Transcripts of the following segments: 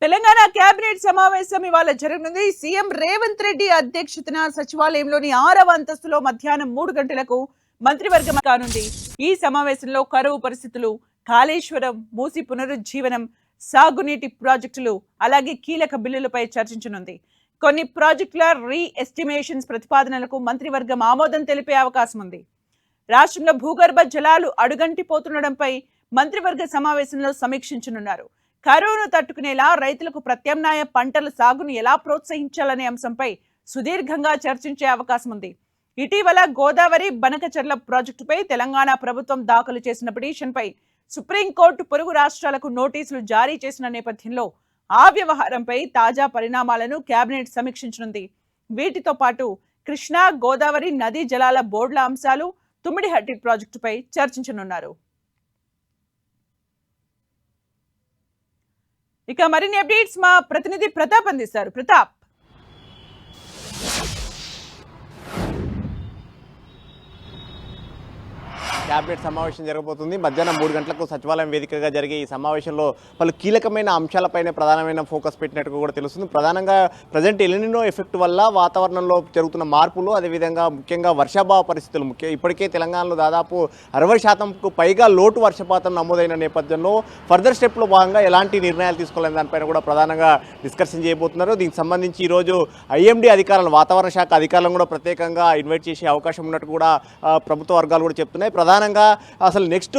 Telangana cabinet సమావేశం ఇవాళ జరగనుంది. సీఎం రేవంత్ రెడ్డి అధ్యక్షతన సచివాలయంలోని 6వ అంతస్తులో మధ్యాహ్నం 3 గంటలకు మంత్రివర్గం కానుంది. ఈ సమావేశంలో కరువు పరిస్థితులు, కాళేశ్వరం, మూసి పునరుజ్జీవనం, సాగునీటి ప్రాజెక్టులు, అలాగే కీలక బిల్లులపై చర్చించనుంది. కొన్ని ప్రాజెక్టుల రీ ఎస్టిమేషన్స్ ప్రతిపాదనలకు మంత్రివర్గం ఆమోదం తెలిపే అవకాశం ఉంది. రాష్ట్రంలో భూగర్భ జలాలు అడుగంటిపోతుండడంపై మంత్రివర్గ సమావేశంలో సమీక్షించనున్నారు. కరువును తట్టుకునేలా రైతులకు ప్రత్యామ్నాయ పంటల సాగును ఎలా ప్రోత్సహించాలనే అంశంపై సుదీర్ఘంగా చర్చించే అవకాశం ఉంది. ఇటీవల గోదావరి బనకచర్ల ప్రాజెక్టుపై తెలంగాణ ప్రభుత్వం దాఖలు చేసిన పిటిషన్పై సుప్రీంకోర్టు పొరుగు రాష్ట్రాలకు నోటీసులు జారీ చేసిన నేపథ్యంలో ఆ వ్యవహారంపై తాజా పరిణామాలను కేబినెట్ సమీక్షించనుంది. వీటితో పాటు కృష్ణా గోదావరి నదీ జలాల బోర్డుల అంశాలు, తుమ్మిడిహట్టి ప్రాజెక్టుపై చర్చించనున్నారు. ఇక మరిన్ని అప్డేట్స్ మా ప్రతినిధి ప్రతాప్ అందిస్తారు. ప్రతాప్, కేబినెట్ సమావేశం జరగబోతుంది. మధ్యాహ్నం 3 గంటలకు సచివాలయం వేదికగా జరిగే ఈ సమావేశంలో పలు కీలకమైన అంశాలపైన ప్రధానమైన ఫోకస్ పెట్టినట్టుగా కూడా తెలుస్తుంది. ప్రధానంగా ప్రజెంట్ ఎలినినో ఎఫెక్ట్ వల్ల వాతావరణంలో జరుగుతున్న మార్పులు, అదేవిధంగా ముఖ్యంగా వర్షాభావ పరిస్థితులు, ఇప్పటికే తెలంగాణలో దాదాపు 60%కు పైగా లోటు వర్షపాతం నమోదైన నేపథ్యంలో ఫర్దర్ స్టెప్లో భాగంగా ఎలాంటి నిర్ణయాలు తీసుకోవాలని దానిపైన కూడా ప్రధానంగా డిస్కషన్ చేయబోతున్నారు. దీనికి సంబంధించి ఈరోజు ఐఎండీ అధికారులను, వాతావరణ శాఖ అధికారులను కూడా ప్రత్యేకంగా ఇన్వైట్ చేసే అవకాశం ఉన్నట్టు కూడా ప్రభుత్వ వర్గాలు కూడా చెప్తున్నాయి. ప్రధానంగా అసలు నెక్స్ట్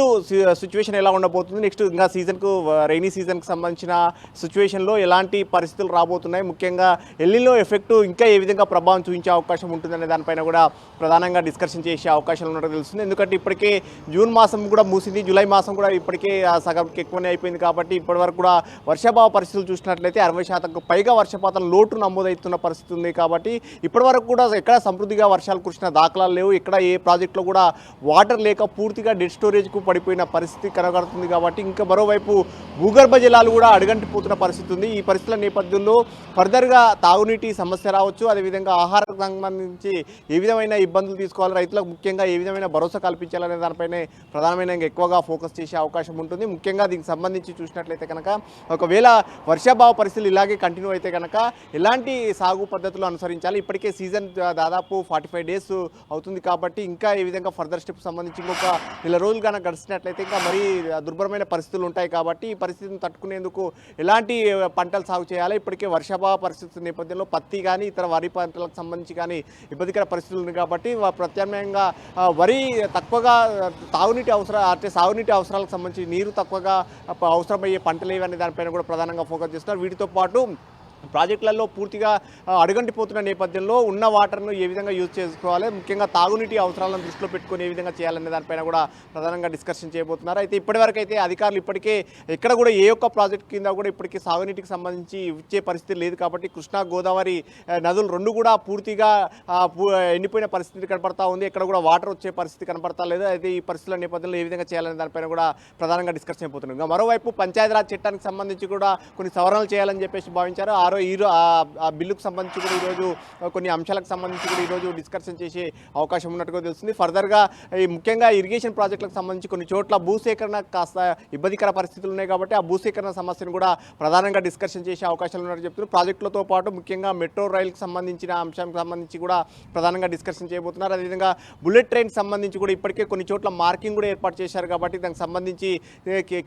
సిచ్యువేషన్ ఎలా ఉండబోతుంది, నెక్స్ట్ ఇంకా సీజన్కు, రైనీ సీజన్కి సంబంధించిన సిచ్యువేషన్లో ఎలాంటి పరిస్థితులు రాబోతున్నాయి, ముఖ్యంగా ఎల్నినో ఎఫెక్ట్ ఇంకా ఏ విధంగా ప్రభావం చూపించే అవకాశం ఉంటుందనే దానిపైన కూడా ప్రధానంగా డిస్కషన్ చేసే అవకాశాలు ఉన్నట్టు తెలుస్తుంది. ఎందుకంటే ఇప్పటికే జూన్ మాసం కూడా ముగిసింది, జూలై మాసం కూడా ఇప్పటికే సగంకి ఎక్కువనే అయిపోయింది. కాబట్టి ఇప్పటివరకు కూడా వర్షాభావ పరిస్థితులు చూసినట్లయితే 60%కు పైగా వర్షపాతం లోటు నమోదవుతున్న పరిస్థితి ఉంది. కాబట్టి ఇప్పటివరకు కూడా ఎక్కడ సమృద్ధిగా వర్షాలు కురిసిన దాఖలాలు లేవు. ఇక్కడ ఏ ప్రాజెక్టులో కూడా వాటర్ లేక పూర్తిగా డెడ్ స్టోరేజ్కు పడిపోయిన పరిస్థితి కనబడుతుంది. కాబట్టి ఇంకా మరోవైపు భూగర్భ జలాలు కూడా అడుగంటిపోతున్న పరిస్థితి ఉంది. ఈ పరిస్థితుల నేపథ్యంలో ఫర్దర్గా తాగునీటి సమస్య రావచ్చు, అదేవిధంగా ఆహారకు సంబంధించి ఏ విధమైన ఇబ్బందులు తీసుకోవాలి, రైతులకు ముఖ్యంగా ఏ విధమైన భరోసా కల్పించాలనే దానిపైనే ప్రధానమైన ఎక్కువగా ఫోకస్ చేసే అవకాశం ఉంటుంది. ముఖ్యంగా దీనికి సంబంధించి చూసినట్లయితే కనుక ఒకవేళ వర్షాభావ పరిస్థితులు ఇలాగే కంటిన్యూ అయితే కనుక ఎలాంటి సాగు పద్ధతులు అనుసరించాలి, ఇప్పటికే సీజన్ దాదాపు 45 డేస్ అవుతుంది. కాబట్టి ఇంకా ఏ విధంగా ఫర్దర్ స్టెప్ సంబంధించి ఇంకొక 1 రోజులు కనుక గడిచినట్లయితే ఇంకా మరీ దుర్భరమైన పరిస్థితులు ఉంటాయి. కాబట్టి ఈ పరిస్థితిని తట్టుకునేందుకు ఎలాంటి పంటలు సాగు చేయాలి, ఇప్పటికే వర్షాభావ పరిస్థితుల నేపథ్యంలో పత్తి కానీ ఇతర వరి పంటలకు సంబంధించి కానీ ఇబ్బందికర పరిస్థితులు ఉన్నాయి. కాబట్టి ప్రత్యామ్నాయంగా వరి తక్కువగా తాగునీటి అంటే సాగునీటి అవసరాలకు సంబంధించి నీరు తక్కువగా అవసరమయ్యే పంటలు ఏవనే దానిపైన కూడా ప్రధానంగా ఫోకస్ చేస్తున్నారు. వీటితో పాటు ప్రాజెక్టులలో పూర్తిగా అడుగంటిపోతున్న నేపథ్యంలో ఉన్న వాటర్ను ఏ విధంగా యూజ్ చేసుకోవాలి, ముఖ్యంగా తాగునీటి అవసరాలను దృష్టిలో పెట్టుకుని ఏ విధంగా చేయాలనే దానిపైన కూడా ప్రధానంగా డిస్కషన్ చేయబోతున్నారు. అయితే ఇప్పటివరకు అయితే అధికారులు ఇప్పటికే ఎక్కడ కూడా ఏ ఒక్క ప్రాజెక్ట్ కింద కూడా ఇప్పటికీ సాగునీటికి సంబంధించి ఇచ్చే పరిస్థితి లేదు. కాబట్టి కృష్ణా గోదావరి నదులు రెండు కూడా పూర్తిగా ఎండిపోయిన పరిస్థితి కనపడతా ఉంది. ఎక్కడ కూడా వాటర్ వచ్చే పరిస్థితి కనపడతా లేదు. అయితే ఈ పరిస్థితుల నేపథ్యంలో ఏ విధంగా చేయాలనే దానిపైన కూడా ప్రధానంగా డిస్కషన్ అయిపోతున్నాం. ఇంకా మరోవైపు పంచాయతీరాజ్ చట్టానికి సంబంధించి కూడా కొన్ని సవరణలు చేయాలని చెప్పేసి భావించారు. ఆ బిల్లుకు సంబంధించి కూడా ఈరోజు కొన్ని అంశాలకు సంబంధించి కూడా ఈరోజు డిస్కషన్ చేసే అవకాశం ఉన్నట్టుగా తెలుస్తుంది. ఫర్దర్గా ఈ ముఖ్యంగా ఇరిగేషన్ ప్రాజెక్టులకు సంబంధించి కొన్ని చోట్ల భూసేకరణ కాస్త ఇబ్బందికర పరిస్థితులు ఉన్నాయి. కాబట్టి ఆ భూసేకరణ సమస్యను కూడా ప్రధానంగా డిస్కషన్ చేసే అవకాశాలు ఉన్నట్టు చెప్తున్నారు. ప్రాజెక్టులతో పాటు ముఖ్యంగా మెట్రో రైలుకు సంబంధించిన అంశానికి సంబంధించి కూడా ప్రధానంగా డిస్కషన్ చేయబోతున్నారు. అదేవిధంగా బుల్లెట్ ట్రైన్కి సంబంధించి కూడా ఇప్పటికే కొన్ని చోట్ల మార్కింగ్ కూడా ఏర్పాటు చేశారు. కాబట్టి దానికి సంబంధించి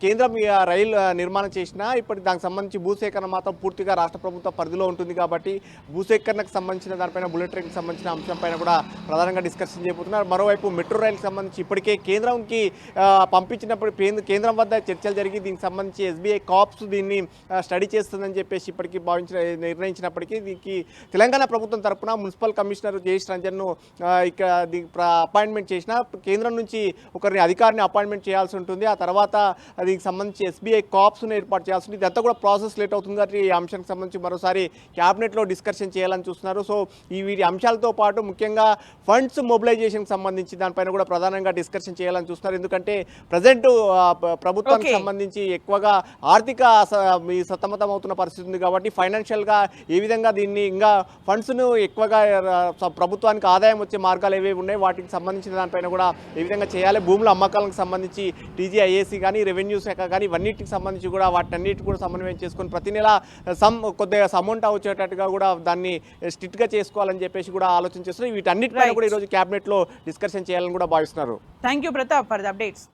కేంద్రం రైలు నిర్మాణం చేసినా ఇప్పటికి దానికి సంబంధించి భూసేకరణ మాత్రం పూర్తిగా రాష్ట్ర ప్రభుత్వ పరిధిలో ఉంటుంది. కాబట్టి భూసేకరణకు సంబంధించిన దానిపైన బుల్లెట్ ట్రైన్కి సంబంధించిన అంశంపైన కూడా ప్రధానంగా డిస్కషన్ చేయబోతున్నారు. మరోవైపు మెట్రో రైలుకి సంబంధించి ఇప్పటికే కేంద్రంకి పంపించినప్పుడు కేంద్రం వద్ద చర్చలు జరిగి దీనికి సంబంధించి ఎస్బీఐ కాప్స్ దీన్ని స్టడీ చేస్తుందని చెప్పేసి ఇప్పటికీ నిర్ణయించినప్పటికీ దీనికి తెలంగాణ ప్రభుత్వం తరఫున మున్సిపల్ కమిషనర్ జయేష్ రంజన్ను ఇక్కడ అపాయింట్మెంట్ చేసిన కేంద్రం నుంచి ఒకరిని అధికారిని అపాయింట్మెంట్ చేయాల్సి ఉంటుంది. ఆ తర్వాత దీనికి సంబంధించి ఎస్బీఐ కాప్స్ను ఏర్పాటు చేయాల్సి ఉంటుంది. ఇదంతా కూడా ప్రాసెస్ లేట్ అవుతుంది. కాబట్టి ఈ అంశానికి సంబంధించి సంబంధించి మరోసారి క్యాబినెట్లో డిస్కషన్ చేయాలని చూస్తున్నారు. సో ఈ వీటి అంశాలతో పాటు ముఖ్యంగా ఫండ్స్ మొబిలైజేషన్కి సంబంధించి దానిపైన కూడా ప్రధానంగా డిస్కషన్ చేయాలని చూస్తున్నారు. ఎందుకంటే ప్రజెంట్ ప్రభుత్వానికి సంబంధించి ఎక్కువగా ఆర్థిక సతమతం అవుతున్న పరిస్థితి ఉంది కాబట్టి ఫైనాన్షియల్గా ఏ విధంగా దీన్ని ఇంకా ఫండ్స్ను ఎక్కువగా ప్రభుత్వానికి ఆదాయం వచ్చే మార్గాలు ఏవేవి ఉన్నాయి వాటికి సంబంధించిన దానిపైన కూడా ఏ విధంగా చేయాలి, భూముల అమ్మకాలకు సంబంధించి టీజీఐఏసీ కానీ రెవెన్యూ శాఖ కానీ ఇవన్నిటికి సంబంధించి కూడా వాటన్నిటి కూడా సమన్వయం చేసుకొని ప్రతి నెల కొద్దిగా అమౌంట్ వచ్చేటట్టుగా కూడా దాన్ని స్ట్రిక్ట్గా చేసుకోవాలని చెప్పేసి కూడా ఆలోచన చేస్తున్నారు. వీటన్నిటిపైన కూడా ఈరోజు క్యాబినెట్లో డిస్కషన్ చేయాలని కూడా భావిస్తున్నారు. Thank you Pratap for the updates.